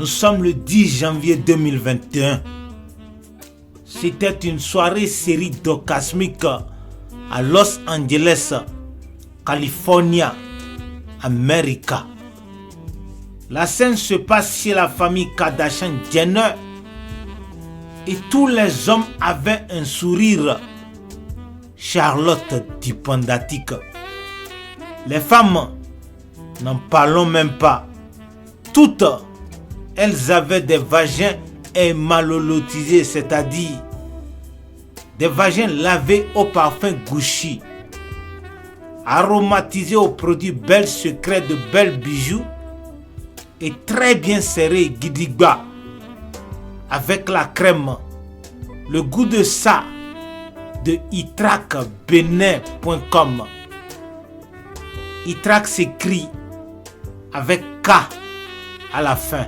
Nous sommes le 10 janvier 2021. C'était une soirée série d'orgasmique à Los Angeles, California, Amérique. La scène se passe chez la famille Kardashian-Jenner et tous les hommes avaient un sourire. Charlotte Dupont-Datique. Les femmes, n'en parlons même pas. Toutes, elles avaient des vagins émalolotisés, c'est-à-dire des vagins lavés au parfum Gucci, aromatisés aux produits Bel Secret de Bel Bijoux et très bien serrés Gidigba avec la crème, le goût de ça de itracbenin.com. Itrac s'écrit avec K à la fin.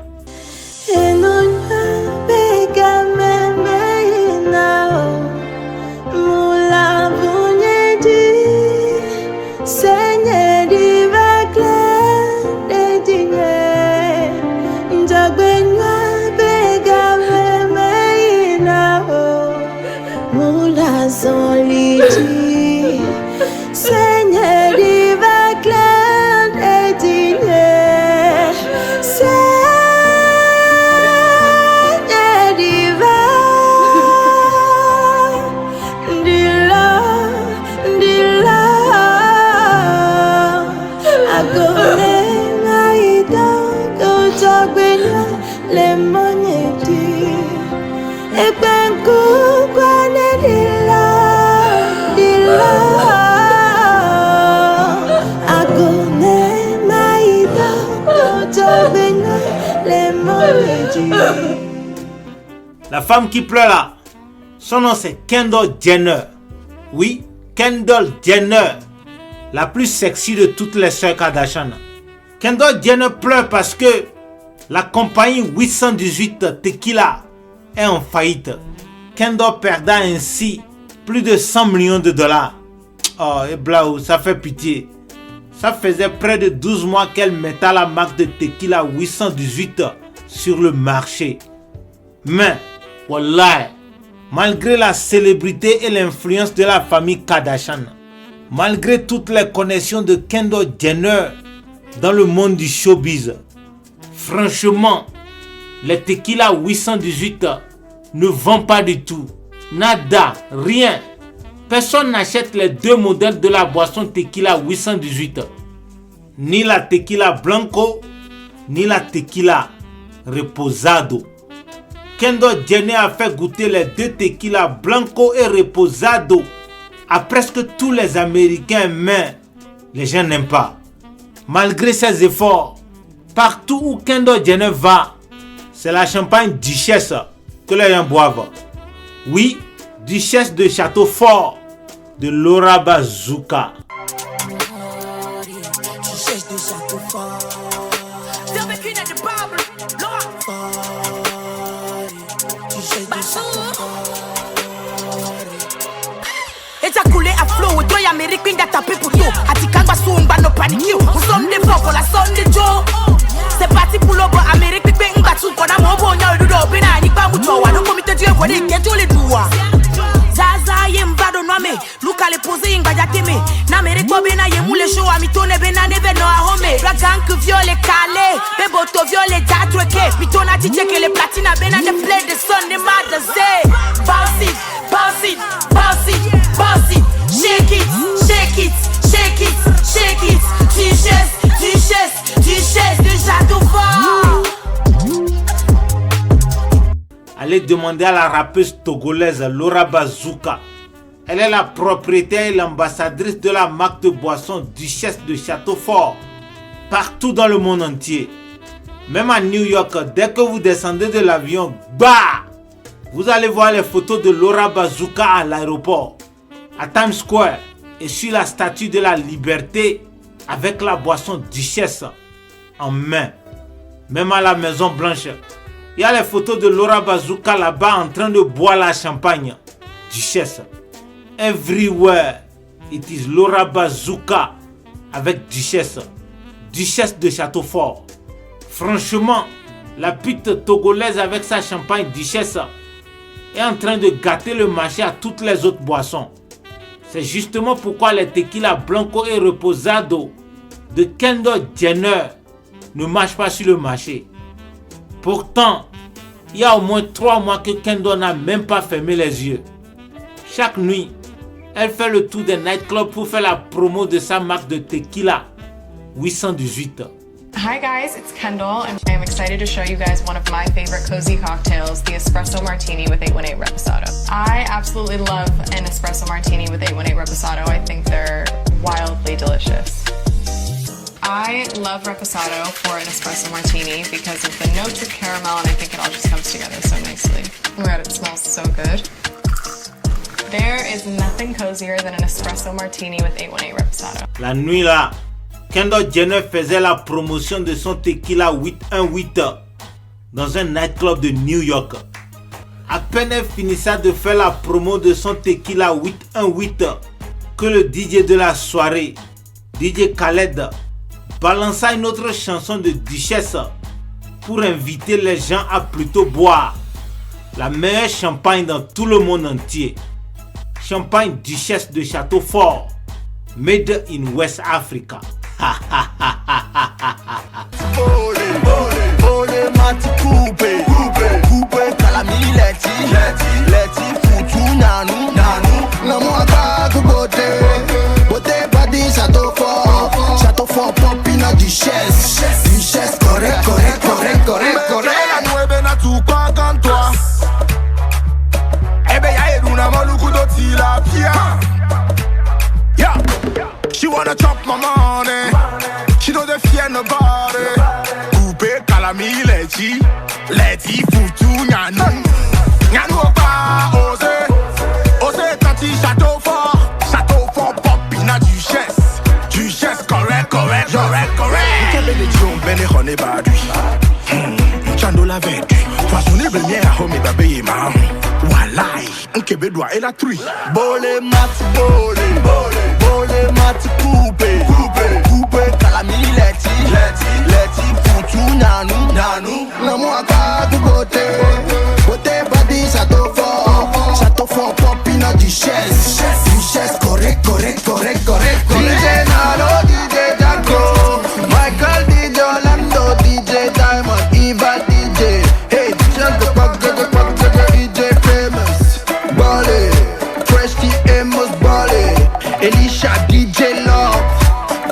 La femme qui pleure là, son nom c'est Kendall Jenner. Oui, Kendall Jenner, la plus sexy de toutes les sœurs Kardashian. Kendall Jenner pleure parce que la compagnie 818 Tequila est en faillite. Kendall perdra ainsi plus de 100 millions de dollars. Oh, et blaou, ça fait pitié. Ça faisait près de 12 mois qu'elle mettait la marque de Tequila 818 sur le marché. Mais, wallah, malgré la célébrité et l'influence de la famille Kardashian, malgré toutes les connexions de Kendall Jenner dans le monde du showbiz, franchement, les Tequila 818 ne vendent pas du tout. Nada, rien. Personne n'achète les deux modèles de la boisson Tequila 818. Ni la Tequila Blanco, ni la Tequila Reposado. Kendall Jenner a fait goûter les deux Tequila Blanco et Reposado à presque tous les Américains, mais les gens n'aiment pas. Malgré ses efforts, partout où Kendall Jenner va, c'est la champagne Duchesse que les gens boivent. Oui, Duchesse de Château Fort de Laura Bazooka. Duchesse de Château Fort. Éjaculé à flot, toi américain d'à taper pour tout. Atikangba soumba no panique. Nous sommes des pauvres, la sonne de Joe. C'est parti pour l'obo Amérique, ping battu. Quand on a mon y'a le dos, pena, ni pas mouton. On a comité Dieu, on est tous les doigts. Zaza yembado noame, Luka le pose ingbaja teme. N'Amérique bena yemoule show, amitone bena neve no ahome. Dragank viole calé, beboto viole jatweke. Pitona tiche que les platines bena ne play de son de madazé. Bounce it, bounce it, bounce it, bounce it. Shake it, shake it, shake it, shake it. Duchesse, duchesse, duchesse de Château Fort. Allez demander à la rappeuse togolaise Laura Bazooka. Elle est la propriétaire et l'ambassadrice de la marque de boisson Duchesse de Château Fort partout dans le monde entier. Même à New York, dès que vous descendez de l'avion, bah, vous allez voir les photos de Laura Bazooka à l'aéroport, à Times Square et sur la statue de la Liberté avec la boisson Duchesse en main. Même à la Maison Blanche, il y a les photos de Laura Bazooka là-bas en train de boire la champagne. Duchesse. Everywhere, it is Laura Bazooka avec Duchesse. Duchesse de Château Fort. Franchement, la pute togolaise avec sa champagne duchesse est en train de gâter le marché à toutes les autres boissons. C'est justement pourquoi les tequila blanco et reposado de Kendall Jenner ne marchent pas sur le marché. Pourtant, il y a au moins 3 mois que Kendall n'a même pas fermé les yeux. Chaque nuit, elle fait le tour des nightclubs pour faire la promo de sa marque de tequila 818. Hi guys, it's Kendall and I'm excited to show you guys one of my favorite cozy cocktails, the Espresso Martini with 818 Reposado. I absolutely love an Espresso Martini with 818 Reposado. I think they're wildly delicious. I love Reposado for an Espresso Martini because of the notes of caramel and I think it all just comes together so nicely. Oh my god, it smells so good. There is nothing cozier than an Espresso Martini with 818 Reposado. La nuit là, Kendall Jenner faisait la promotion de son tequila 818 dans un nightclub de New York. À peine elle finissait de faire la promo de son tequila 818 que le DJ de la soirée, DJ Khaled, balança une autre chanson de Duchesse pour inviter les gens à plutôt boire la meilleure champagne dans tout le monde entier. Champagne Duchesse de Château Fort, made in West Africa. Bole mati coupe calamity leti futu nanu na mwaka kubote bote body château fort pompina duchesse correct la nueve na tu kwa kantoa ebe ya eduna maluku do tilapia. Yeah, she wanna chop my money. She don't fear nobody. Coupe calami leti futu nyanu opa ose tati château fort popina duchesse correct. Quel est le dion ben et honey badui. Chando la vêtu. Poissonné blé à home babé ma. Walai, un kebedwa et la truie. Bole mati coupe calamity leti futu nanu na mwaka kubote body château fort pompina duchesse correct. DJ Nalo, DJ Jaco, Michael DJ Orlando, DJ Diamond, Eva DJ, hey just the pop DJ Famous, Bale, Fresh T Amos Bale, Elisha DJ Love,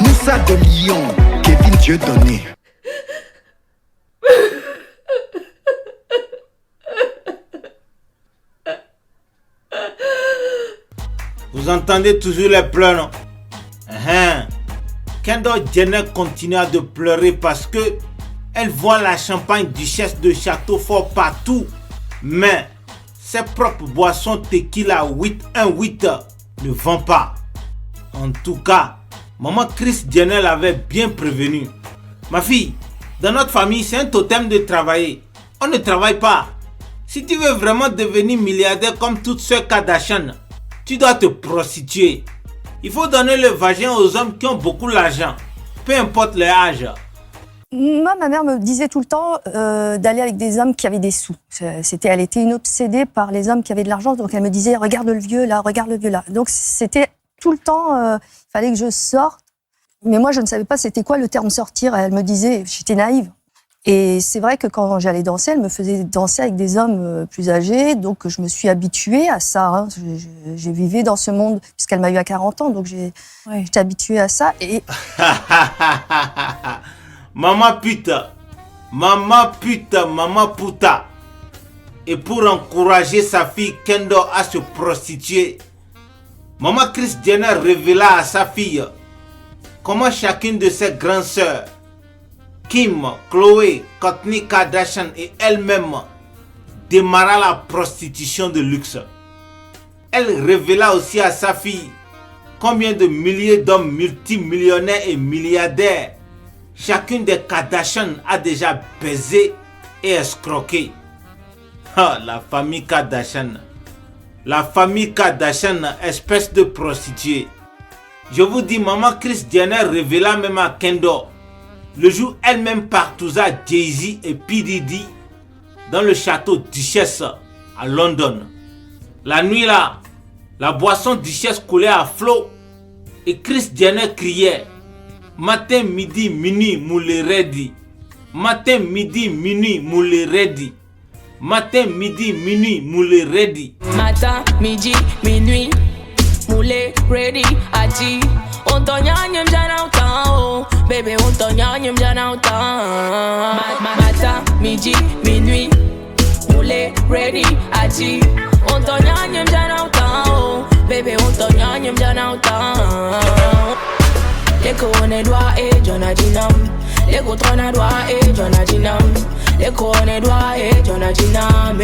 Moussa de Lyon, Kevin Dieudonné. Vous entendez toujours les pleurs, non? Kendall Jenner continua de pleurer parce que elle voit la champagne duchesse de Château Fort partout, mais ses propres boissons tequila 818 ne vendent pas. En tout cas, maman Kris Jenner l'avait bien prévenu. Ma fille, dans notre famille, c'est un totem de travailler. On ne travaille pas. Si tu veux vraiment devenir milliardaire comme toutes sœurs Kardashian, tu dois te prostituer. Il faut donner le vagin aux hommes qui ont beaucoup d'argent, peu importe leur âge. Moi, ma mère me disait tout le temps d'aller avec des hommes qui avaient des sous. Elle était une obsédée par les hommes qui avaient de l'argent, donc elle me disait « regarde le vieux là ». Donc c'était tout le temps, il fallait que je sorte. Mais moi, je ne savais pas c'était quoi le terme sortir. Elle me disait, j'étais naïve. Et c'est vrai que quand j'allais danser, elle me faisait danser avec des hommes plus âgés, donc je me suis habituée à ça. Hein. J'ai vécu dans ce monde, puisqu'elle m'a eu à 40 ans, donc j'étais habituée à ça. Et... Maman puta, maman puta. Et pour encourager sa fille Kendall à se prostituer, maman Kris Jenner révéla à sa fille comment chacune de ses grandes sœurs, Kim, Khloé, Kourtney Kardashian et elle-même démarra la prostitution de luxe. Elle révéla aussi à sa fille combien de milliers d'hommes multimillionnaires et milliardaires chacune des Kardashian a déjà baisé et escroqué. La famille Kardashian. La famille Kardashian, espèce de prostituée. Je vous dis, maman Kris Jenner révéla même à Kendall le jour elle-même partouza Jay-Z et P. Diddy dans le château Duchesse à London. La nuit là, la boisson Duchesse coulait à flot et Kris Jenner criait matin, midi, minuit, moule ready. Matin, midi, minuit, moule ready. Matin, midi, minuit, moule ready. Matin, midi, minuit, moule ready. Aji, on t'en y'a m'jana autant, bébé, on t'en y'a m'jana autant. Matin, midi, minuit, moule ready. Aji, on t'en y'a m'jana autant, bébé, on t'en y'a m'jana autant. Leko one doa Jona Jinam. Leko trona doa Jona Jinam. Leko one doa Jona Jinam.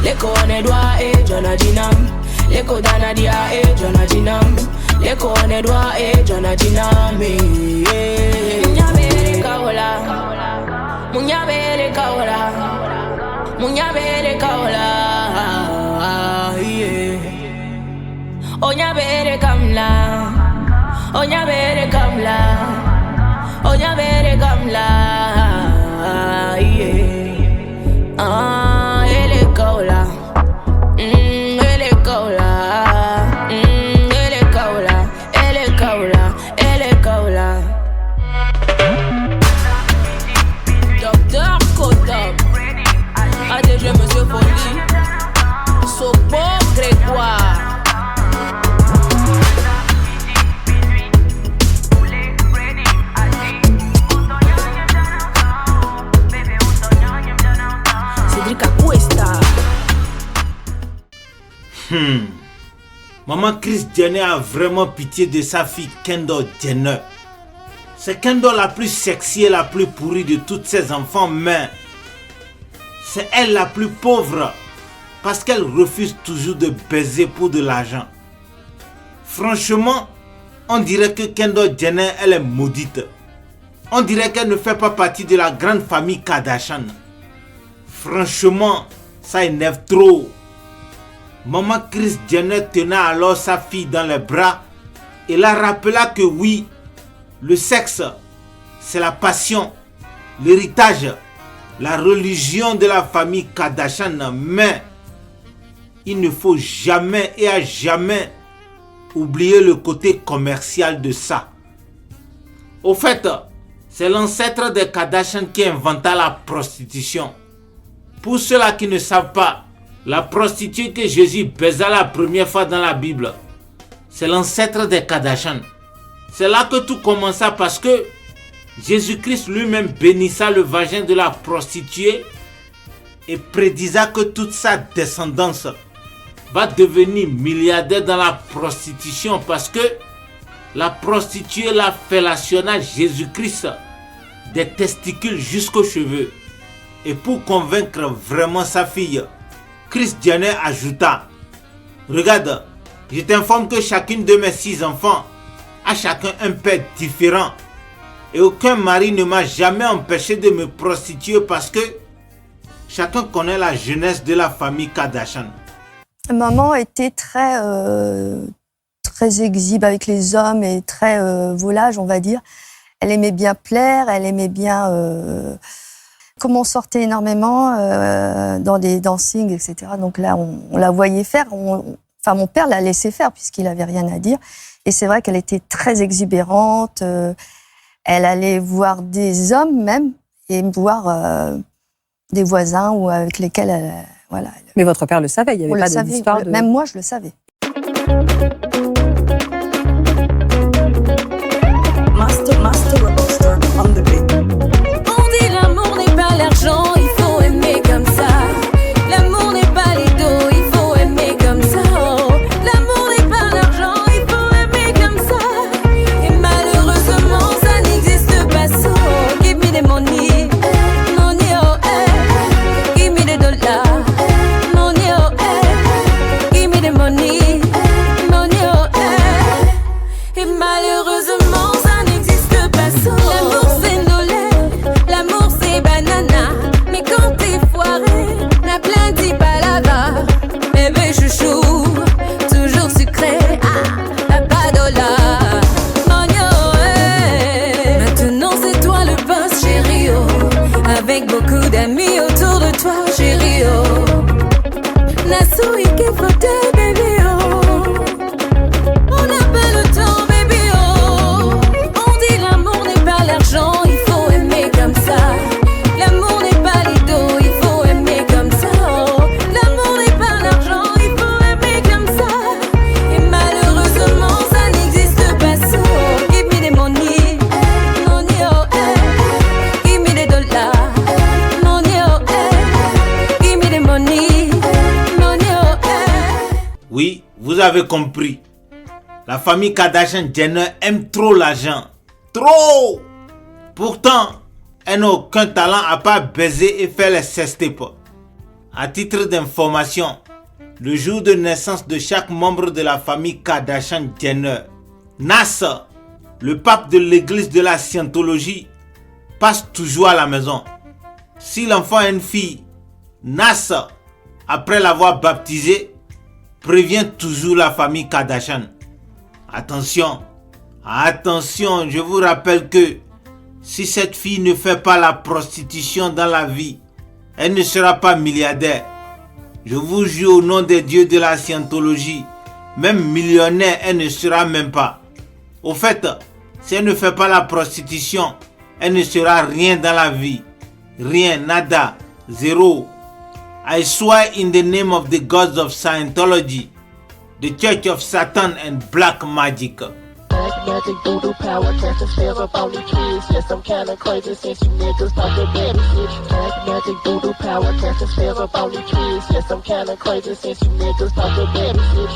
Leko one doa Jona Jinam. Leko dana dia Jona Jinam. Leko one doa Jona Jinam. Munyabere kaola. Munyabere kaola. Munyabere kaola. Onya bere kamla, onya bere kamla, onya bere kamla, yeah. Ele kaula, ele kaula, ele kaula, ele kaula, ele kaula. Docteur Kotop, ADG Monsieur Folie, Sopo Grégoire. Maman Kris Jenner a vraiment pitié de sa fille Kendall Jenner. C'est Kendall la plus sexy et la plus pourrie de toutes ses enfants, mais c'est elle la plus pauvre parce qu'elle refuse toujours de baiser pour de l'argent. Franchement, on dirait que Kendall Jenner, elle est maudite. On dirait qu'elle ne fait pas partie de la grande famille Kardashian. Franchement, ça énerve trop. Maman Kris Jenner tenait alors sa fille dans les bras et la rappela que oui, le sexe, c'est la passion, l'héritage, la religion de la famille Kardashian, mais il ne faut jamais et à jamais oublier le côté commercial de ça. Au fait, c'est l'ancêtre des Kardashian qui inventa la prostitution. Pour ceux-là qui ne savent pas, la prostituée que Jésus baisa la première fois dans la Bible, c'est l'ancêtre des Kardashian. C'est là que tout commença parce que Jésus-Christ lui-même bénissa le vagin de la prostituée et prédisa que toute sa descendance va devenir milliardaire dans la prostitution parce que la prostituée l'a fellationna Jésus-Christ des testicules jusqu'aux cheveux. Et pour convaincre vraiment sa fille, Kris Jenner ajouta: regarde, je t'informe que chacune de mes 6 enfants a chacun un père différent. Et aucun mari ne m'a jamais empêché de me prostituer parce que chacun connaît la jeunesse de la famille Kardashian. Maman était très exhibe avec les hommes et très volage, on va dire. Elle aimait bien plaire, elle aimait bien... Comme on sortait énormément dans des dancings, etc. Donc là, on la voyait faire. Enfin, mon père l'a laissé faire puisqu'il n'avait rien à dire. Et c'est vrai qu'elle était très exubérante. Elle allait voir des hommes même et voir des voisins ou avec lesquels elle... Voilà. Mais votre père le savait, il n'y avait pas d'histoire de... Même moi, je le savais. Master on the beat. On dit l'amour n'est pas l'argent, il faut aimer comme ça. L'amour n'est pas les dos, il faut aimer comme ça. Oh, l'amour n'est pas l'argent, il faut aimer comme ça. Et malheureusement, ça n'existe pas so. Give me the money, money oh eh. Give me the dollar, money oh eh. Give me the money, money oh eh. Et malheureusement, ça n'existe pas so. L'amour c'est nos lèvres, l'amour c'est banana. Mais quand t'es foiré, n'a plein d'y palabres. Bébé chouchou, toujours sucré, ah, t'as pas dollar. Money oh eh. Oui, vous avez compris. La famille Kardashian-Jenner aime trop l'argent. Trop! Pourtant, elle n'a aucun talent à part baiser et faire les sextapes. À titre d'information, le jour de naissance de chaque membre de la famille Kardashian-Jenner, Nas, le pape de l'église de la Scientologie, passe toujours à la maison. Si l'enfant est une fille, Nas, après l'avoir baptisée, prévient toujours la famille Kardashian. Attention, attention, je vous rappelle que si cette fille ne fait pas la prostitution dans la vie, elle ne sera pas milliardaire. Je vous jure au nom des dieux de la Scientologie, même millionnaire, elle ne sera même pas. Au fait, si elle ne fait pas la prostitution, elle ne sera rien dans la vie. Rien, nada, zéro. I swear in the name of the gods of Scientology, the Church of Satan and Black Magic. Magic voodoo power, turns to spells up on these kids. Yes, I'm kinda crazy since you niggas talking baby shit. Magic voodoo power, turns to spells up on these kids. Yes, I'm kinda crazy since you niggas talking baby shit.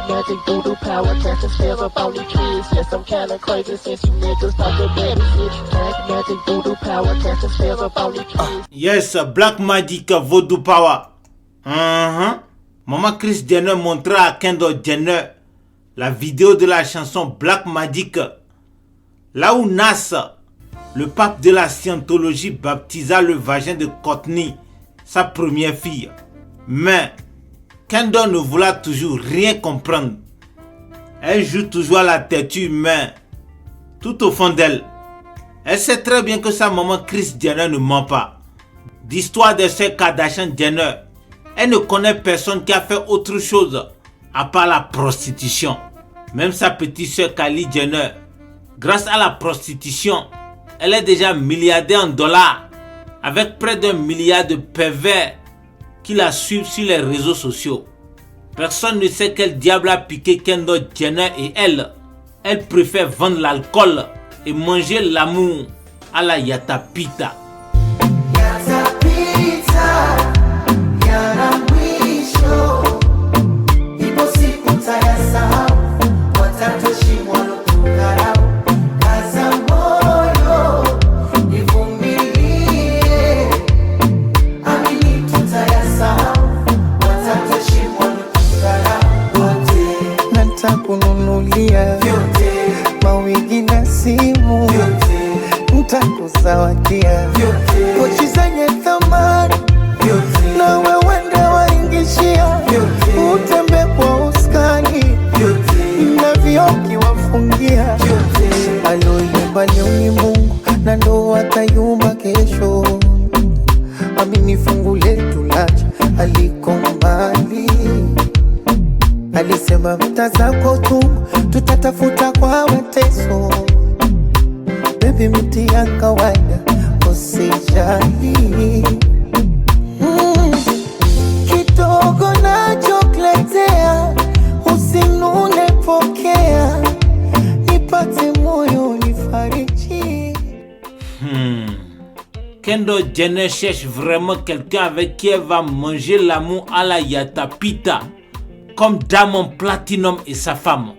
Magic voodoo power, turns to spells up on these kids. Yes, I'm kinda crazy since you niggas talking baby shit. Magic voodoo power, turns to spells up on these kids. Yes, Black Magic voodoo power. Maman Kris Jenner montra à Kendall Jenner la vidéo de la chanson Black Magic, là où Nas, le pape de la Scientologie, baptisa le vagin de Courtney, sa première fille. Mais Kendall ne voulait toujours rien comprendre. Elle joue toujours à la têtue, mais tout au fond d'elle, elle sait très bien que sa maman Kris Jenner ne ment pas. D'histoire des sœurs Kardashian-Jenner, elle ne connaît personne qui a fait autre chose à part la prostitution. Même sa petite sœur Kylie Jenner, grâce à la prostitution, elle est déjà milliardaire en dollars, avec près d'1 milliard de pervers qui la suivent sur les réseaux sociaux. Personne ne sait quel diable a piqué Kendall Jenner et elle. Elle préfère vendre l'alcool et manger l'amour à la Yatapita. Kununulia mawigi na simu, ntakuzawadia pochi zenye thamani, na wewe ndo waingishia, utembe kwa uskani na vioki wafungia. Aloyumba leo ni Mungu na ndo atayumba kesho. Amini fungu letu lacha aliko mbali. Alisema mta zako tu tutatafuta kwa mateso. Baby miti ya kawaida usijali. Kidogo nachokuletea usinune, pokea, nipate moyo nifariji. Kendall Jenner cherche vraiment quelqu'un avec qui elle va manger l'amour à la Yatapita, comme Diamond Platinum et sa femme.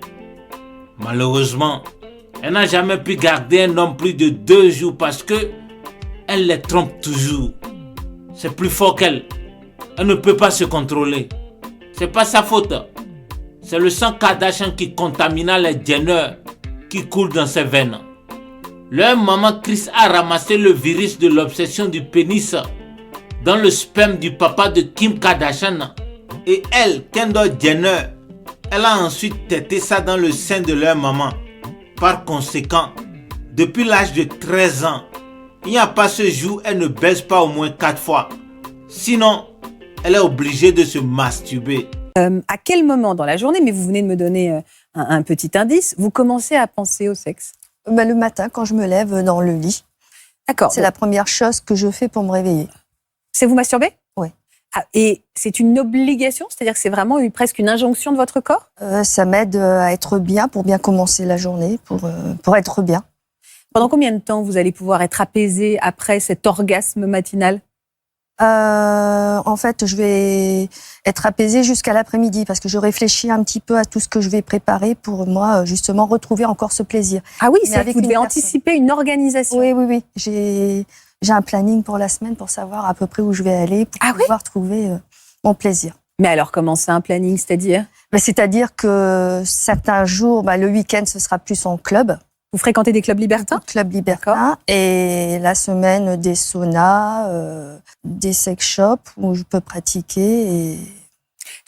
Malheureusement, elle n'a jamais pu garder un homme plus de 2 jours parce que elle les trompe toujours. C'est plus fort qu'elle. Elle ne peut pas se contrôler. C'est pas sa faute. C'est le sang Kardashian qui contamina les Jenner qui coule dans ses veines. Leur maman Kris a ramassé le virus de l'obsession du pénis dans le sperme du papa de Kim Kardashian. Et elle, Kendall Jenner, elle a ensuite tété ça dans le sein de leur maman. Par conséquent, depuis l'âge de 13 ans, il n'y a pas ce jour où elle ne baise pas au moins 4 fois. Sinon, elle est obligée de se masturber. À quel moment dans la journée, mais vous venez de me donner un petit indice, vous commencez à penser au sexe? Le matin, quand je me lève dans le lit. D'accord. C'est la première chose que je fais pour me réveiller. C'est vous masturber? Oui. Ah, et c'est une obligation? C'est-à-dire que c'est vraiment presque une injonction de votre corps? Ça m'aide à être bien, pour bien commencer la journée, pour être bien. Pendant combien de temps vous allez pouvoir être apaisé après cet orgasme matinal? En fait, je vais être apaisée jusqu'à l'après-midi parce que je réfléchis un petit peu à tout ce que je vais préparer pour moi, justement, retrouver encore ce plaisir. Ah oui, c'est que vous devez anticiper une organisation. Oui. J'ai un planning pour la semaine pour savoir à peu près où je vais aller pour pouvoir trouver mon plaisir. Mais alors, comment c'est un planning, c'est-à-dire? C'est-à-dire que certains jours, le week-end, ce sera plus en club. Vous fréquentez des clubs libertins? Club libertin. Et la semaine, des saunas, des sex shops où je peux pratiquer.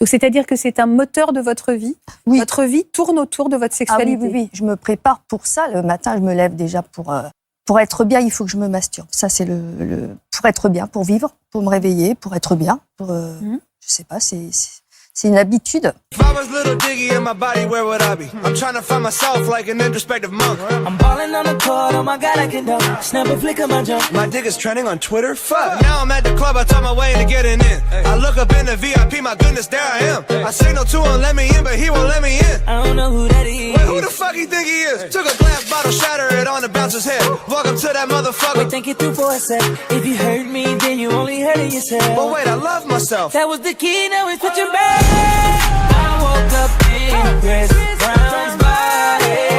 Donc, c'est-à-dire que c'est un moteur de votre vie? Oui. Votre vie tourne autour de votre sexualité? Oui. Je me prépare pour ça. Le matin, je me lève déjà pour être bien, il faut que je me masturbe. Ça, c'est pour être bien, pour vivre, pour me réveiller, pour être bien. Je sais pas, c'est une habitude. If I was little Diggy in my body, where would I be? I'm trying to find myself like an introspective monk. I'm balling on the court, oh my God, I can dunk. Snap a flick of my jump. My dick is trending on Twitter, fuck. Now I'm at the club, I talk my way into getting in. I look up in the VIP, my goodness, there I am. I signal to him, let me in, but he won't let me in. I don't know who that is. Wait, who the fuck he think he is? Took a glass bottle, shatter it on the bouncer's head. Welcome to that motherfucker. Wait, think it through for a sec. If you hurt me, then you only hurting yourself. But wait, I love myself. That was the key, now it's switching back. I woke up in Chris Brown's body.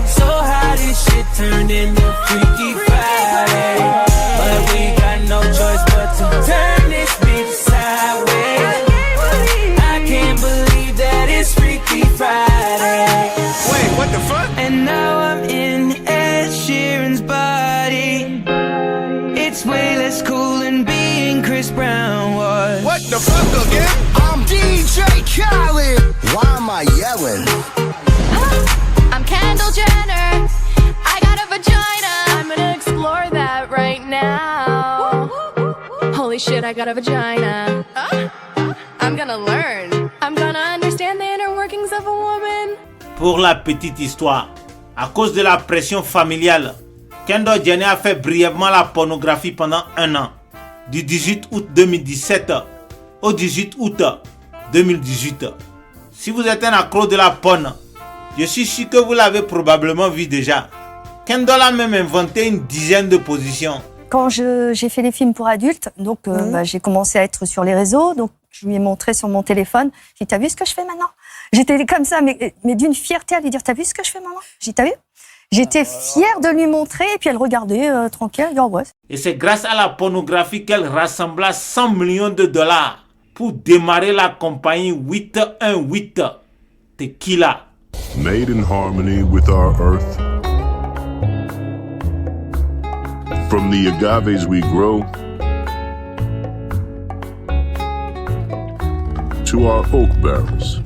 So how this shit turned into Freaky Friday. But we got no choice but to turn this bitch sideways. I can't believe that it's Freaky Friday. Wait, what the fuck? And now I'm in Ed Sheeran's body. It's way less cool than being Chris Brown was. What the fuck again? I'm DJ Khaled. Why am I yelling? I'm Kendall Jenner. I got a vagina. I'm gonna explore that right now. Holy shit, I got a vagina. I'm gonna learn. I'm gonna understand the inner workings of a woman. Pour la petite histoire, à cause de la pression familiale, Kendall Jenner a fait brièvement la pornographie pendant 1 an, du 18 août 2017 au 18 août 2018. Si vous êtes un accro de la porn, je suis sûr que vous l'avez probablement vu déjà. Kendall a même inventé une dizaine de positions. Quand j'ai fait les films pour adultes, donc j'ai commencé à être sur les réseaux, donc je lui ai montré sur mon téléphone. J'ai dit, t'as vu ce que je fais maintenant? J'étais comme ça, mais d'une fierté à lui dire, t'as vu ce que je fais, maman? J'ai dit, t'as vu? J'étais fière de lui montrer, et puis elle regardait tranquille, elle dit, oh ouais. Et c'est grâce à la pornographie qu'elle rassembla 100 millions de dollars pour démarrer la compagnie 818 Tequila. Made in harmony with our earth. From the agaves we grow to our oak barrels,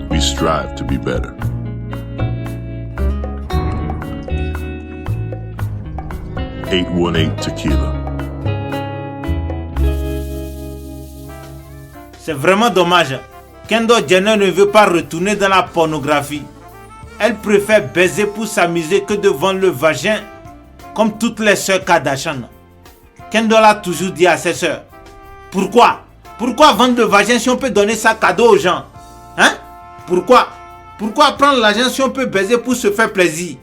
we strive to be better. 818 Tequila. C'est vraiment dommage. Kendall Jenner ne veut pas retourner dans la pornographie. Elle préfère baiser pour s'amuser que de vendre le vagin, comme toutes les sœurs Kardashian. Kendall a toujours dit à ses sœurs, pourquoi vendre le vagin si on peut donner ça cadeau aux gens? Hein? Pourquoi prendre l'argent si on peut baiser pour se faire plaisir?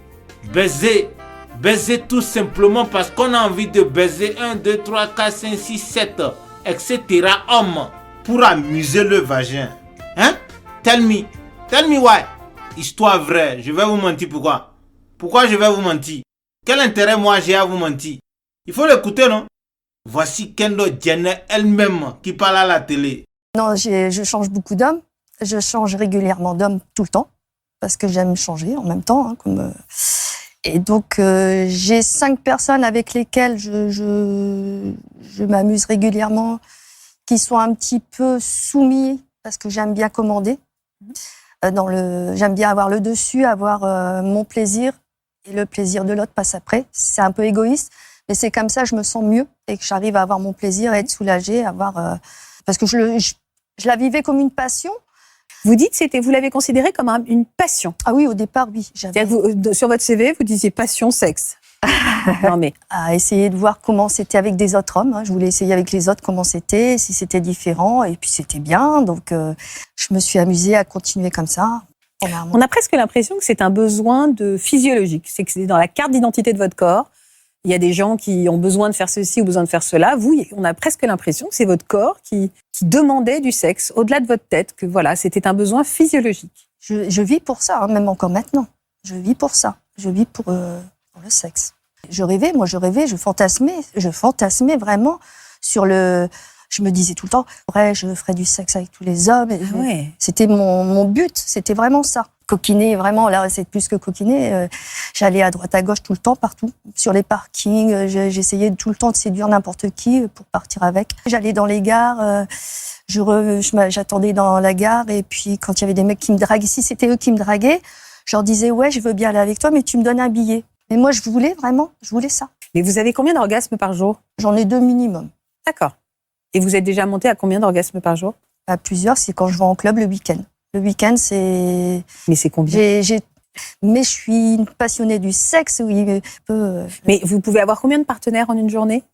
Baiser tout simplement parce qu'on a envie de baiser 1, 2, 3, 4, 5, 6, 7, etc. hommes pour amuser le vagin. Hein? Tell me why. Histoire vraie, je vais vous mentir pourquoi. Pourquoi je vais vous mentir? Quel intérêt moi j'ai à vous mentir? Il faut l'écouter, non? Voici Kendall Jenner elle-même qui parle à la télé. Non, je change beaucoup d'hommes. Je change régulièrement d'hommes tout le temps parce que j'aime changer en même temps. Et donc, j'ai 5 personnes avec lesquelles je m'amuse régulièrement, qui sont un petit peu soumis parce que j'aime bien commander. J'aime bien avoir le dessus, avoir mon plaisir et le plaisir de l'autre passe après. C'est un peu égoïste, Mais c'est comme ça, je me sens mieux et que j'arrive à avoir mon plaisir, à être soulagée, parce que je la vivais comme une passion. Vous dites vous l'avez considéré comme une passion. Ah oui, au départ, oui. C'est-à-dire que sur votre CV, vous disiez passion, sexe. Non mais à essayer de voir comment c'était avec des autres hommes. Je voulais essayer avec les autres comment c'était, si c'était différent, et puis c'était bien. Donc, je me suis amusée à continuer comme ça. On a presque l'impression que c'est un besoin physiologique. C'est que c'est dans la carte d'identité de votre corps. Il y a des gens qui ont besoin de faire ceci ou besoin de faire cela. Vous, on a presque l'impression que c'est votre corps qui demandait du sexe au-delà de votre tête, que voilà, c'était un besoin physiologique. Je vis pour ça, même encore maintenant. Je vis pour ça. Je vis pour le sexe. Je rêvais, je fantasmais vraiment sur le... Je me disais tout le temps, je ferais du sexe avec tous les hommes. Ah ouais. C'était mon but, c'était vraiment ça. Coquiner, vraiment, là, c'est plus que coquiner. J'allais à droite, à gauche, tout le temps, partout. Sur les parkings, j'essayais tout le temps de séduire n'importe qui pour partir avec. J'allais dans les gares, j'attendais dans la gare, et puis quand il y avait des mecs qui me draguaient, si c'était eux qui me draguaient, je leur disais, ouais, je veux bien aller avec toi, mais tu me donnes un billet. Mais moi, je voulais ça. Mais vous avez combien d'orgasmes par jour ? J'en ai 2 minimum. D'accord. Et vous êtes déjà monté à combien d'orgasmes par jour ? À plusieurs, c'est quand je vais en club le week-end. Le week-end, c'est... Mais c'est combien ? Mais je suis une passionnée du sexe, oui. Mais vous pouvez avoir combien de partenaires en une journée ?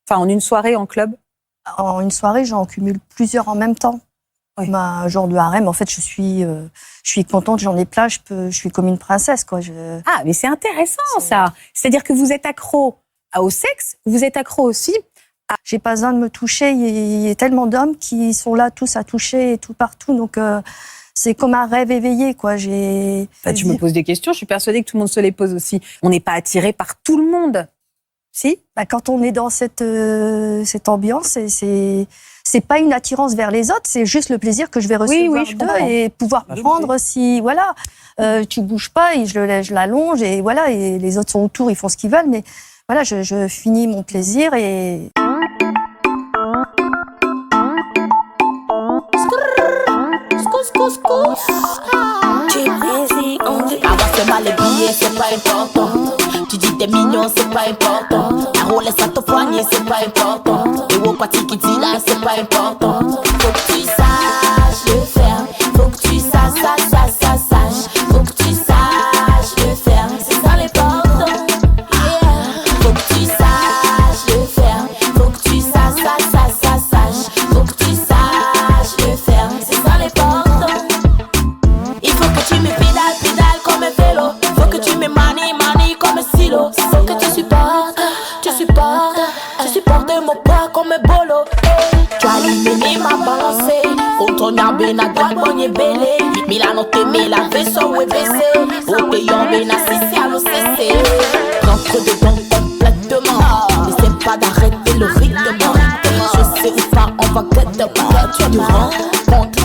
Enfin, en une soirée, en club ? En une soirée, j'en cumule plusieurs en même temps. Oui. Un genre de harem. En fait, je suis contente, j'en ai plein, je suis comme une princesse, quoi. Ah, mais c'est intéressant, ça. C'est-à-dire que vous êtes accro au sexe, vous êtes accro aussi. J'ai pas besoin de me toucher. Il y a tellement d'hommes qui sont là tous à toucher et tout partout. Donc, c'est comme un rêve éveillé, quoi. Je me pose des questions. Je suis persuadée que tout le monde se les pose aussi. On n'est pas attiré par tout le monde. Si ? Quand on est dans cette ambiance, c'est pas une attirance vers les autres, c'est juste le plaisir que je vais recevoir d'eux et pouvoir prendre si, voilà, tu bouges pas et je l'allonge et voilà, et les autres sont autour, ils font ce qu'ils veulent, mais voilà, je finis mon plaisir et... Avoir fait mal les billets, c'est pas important. Tu dis t'es mignon, c'est pas important. La roulette à ton poignet, c'est pas important. Et au parti qui dit là, c'est pas important. Faut que tu saches le faire. Faut que tu saches. Faut que tu saches le faire. C'est ça l'important. Yeah. Faut que tu saches le faire. Faut que tu saches. Faut que tu saches le faire. C'est ça l'important. Il faut que tu me pédales comme un vélo. Faut que tu me manies comme un stylo. Faut que tu supportes mon poids comme un bolo. Hey. Tu as éliminé ma pensée. Auton yambe na droite, bonye belé. Milano te la vaisseau ou baissé. Ote yambe na sisi à l'OCC. Rentre dedans complètement. N'essaie pas d'arrêter le rythme. Je sais ou pas, on va get the ball. Tu te rends compte.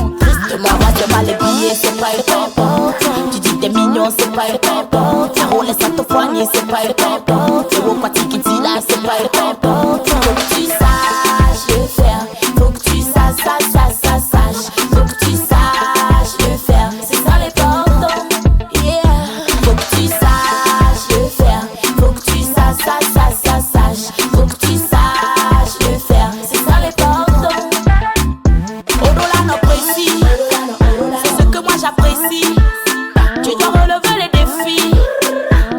Avoir de mal les billets, c'est pas important. Tu dis t'es mignon, c'est pas important. Ta roulette à ton poignet, c'est pas important. Et au parti qui dit là, c'est pas important. Faut que tu saches le faire. Faut que tu saches. Faut que tu saches le faire. C'est ça l'important. Yeah. Faut que tu saches le faire. Faut que tu saches. Faut que tu saches le faire. C'est ça l'important. Au-delà non précis. C'est ce que moi j'apprécie. Tu dois relever les défis.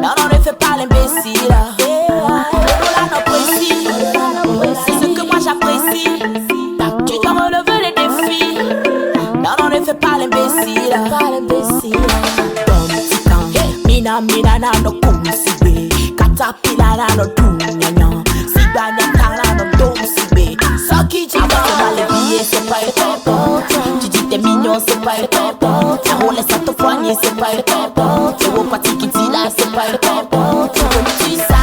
Non, ne fais pas l'imbécile. Au-delà non précis. C'est ce que moi j'apprécie. Tu dois relever les défis. Non, ne fais pas l'imbécile. Dom tikan, mina na no kumsibe. Katapila na no dunyanya. Sidanya kala no dom sibe. Saki jika les billets, c'est pas important. Tu dis t'es mignon, c'est pas important. Ta roulette à ton poignet, c'est pas important. Et au parti qui dit là, c'est pas important. Faut que tu saches.